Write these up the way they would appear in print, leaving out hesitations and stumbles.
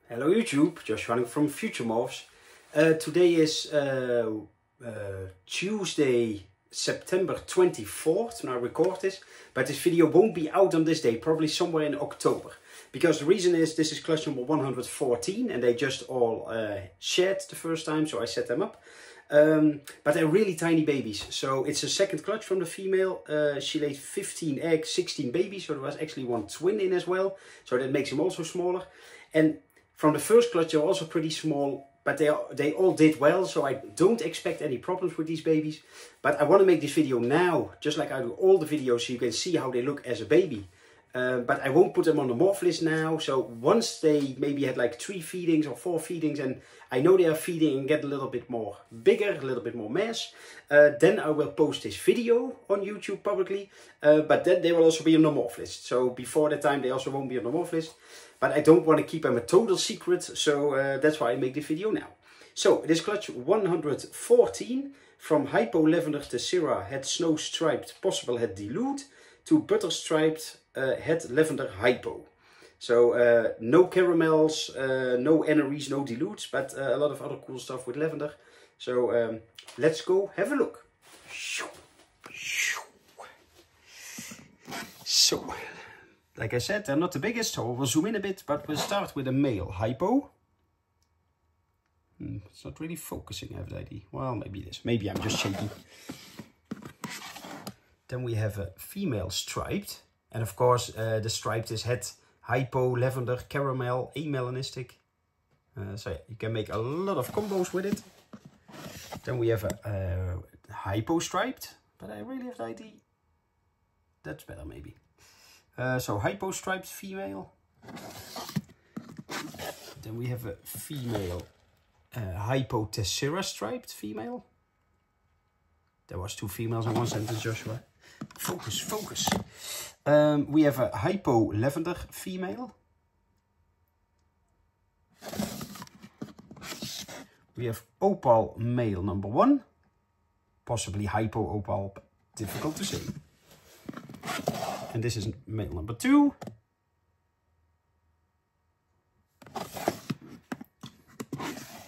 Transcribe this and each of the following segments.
Hello YouTube, Josh running from Future-Morphs. Today is Tuesday, September 24th when I record this, but this video won't be out on this day, probably somewhere in October. Because the reason is this is clutch number 114 and they just all shed the first time, so I set them up. But they're really tiny babies, so it's a second clutch from the female. She laid 15 eggs, 16 babies, so there was actually one twin in as well, so that makes them also smaller. And from the first clutch they're also pretty small, but they all did well, so I don't expect any problems with these babies. But I want to make this video now, just like I do all the videos, so you can see how they look as a baby. But I won't put them on the morph list now, so once they maybe had like 3 feedings or 4 feedings and I know they are feeding and get a little bit more bigger, a little bit more mass, then I will post this video on YouTube publicly, but then they will also be on the morph list. So before that time they also won't be on the morph list, but I don't want to keep them a total secret, so that's why I make this video now. So it is clutch 114 from Hypo, Lavender, Tessera, het snow striped, possible het dilute, to butter striped, het Lavender, Hypo. So no caramels, no NREs, no dilutes, but a lot of other cool stuff with lavender. So let's go have a look. So, like I said, they're not the biggest, so we'll zoom in a bit, but we'll start with a male Hypo. It's not really focusing, have the idea. Well, maybe it is. Maybe I'm just shaky. Then we have a female striped. And of course, the striped is het Hypo, Lavender, Caramel, amelanistic. So yeah, you can make a lot of combos with it. Then we have a Hypo striped, but I really have the ID. That's better maybe. So Hypo striped female. Then we have a female Hypo Tessera striped female. There was 2 females in one sentence, Joshua. Focus, focus. We have a Hypo Lavender female. We have Opal male number 1. Possibly Hypo Opal, but difficult to say. And this is male number 2.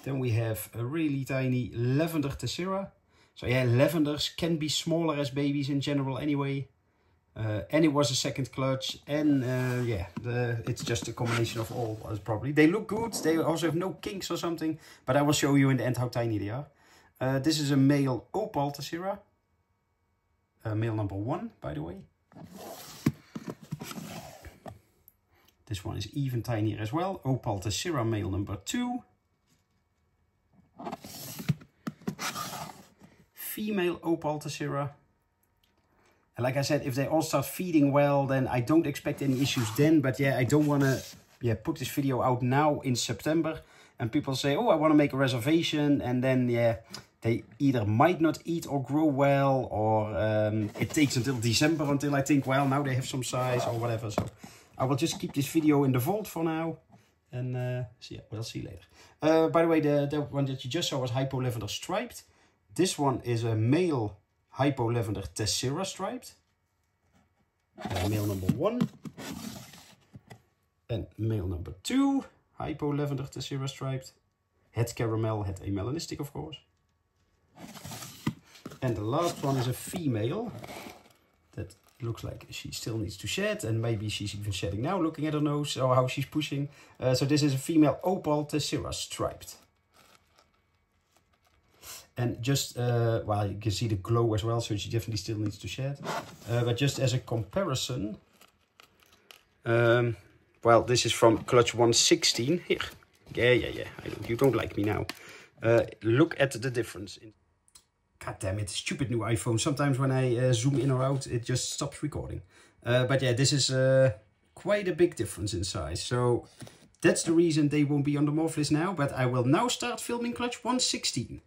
Then we have a really tiny Lavender Tessera. So yeah, lavenders can be smaller as babies in general anyway. And it was a second clutch. And yeah, it's just a combination of all probably. They look good. They also have no kinks or something. But I will show you in the end how tiny they are. This is a male Opal Tessera. Male number 1, by the way. This one is even tinier as well. Opal Tessera male number 2. Female Opal Tessera. And like I said, if they all start feeding well, then I don't expect any issues then. But yeah, I don't want to put this video out now in September. And people say, oh, I want to make a reservation. And then, yeah, they either might not eat or grow well. Or it takes until December until I think, well, now they have some size or whatever. So I will just keep this video in the vault for now. And so yeah, we'll see later. By the way, the one that you just saw was Hypo Lavender striped. This one is a male Hypo Lavender Tessera striped. Male number 1. And male number 2. Hypo Lavender Tessera striped. Het Caramel, het amelanistic of course. And the last one is a female. That looks like she still needs to shed. And maybe she's even shedding now, looking at her nose or how she's pushing. So this is a female Opal Tessera striped. And just, well, you can see the glow as well, so she definitely still needs to shed. But just as a comparison, well, this is from clutch 116. Here, yeah, I know, you don't like me now. Look at the difference. God damn it, stupid new iPhone. Sometimes when I zoom in or out, it just stops recording. But yeah, this is quite a big difference in size. So that's the reason they won't be on the morph list now. But I will now start filming clutch 116.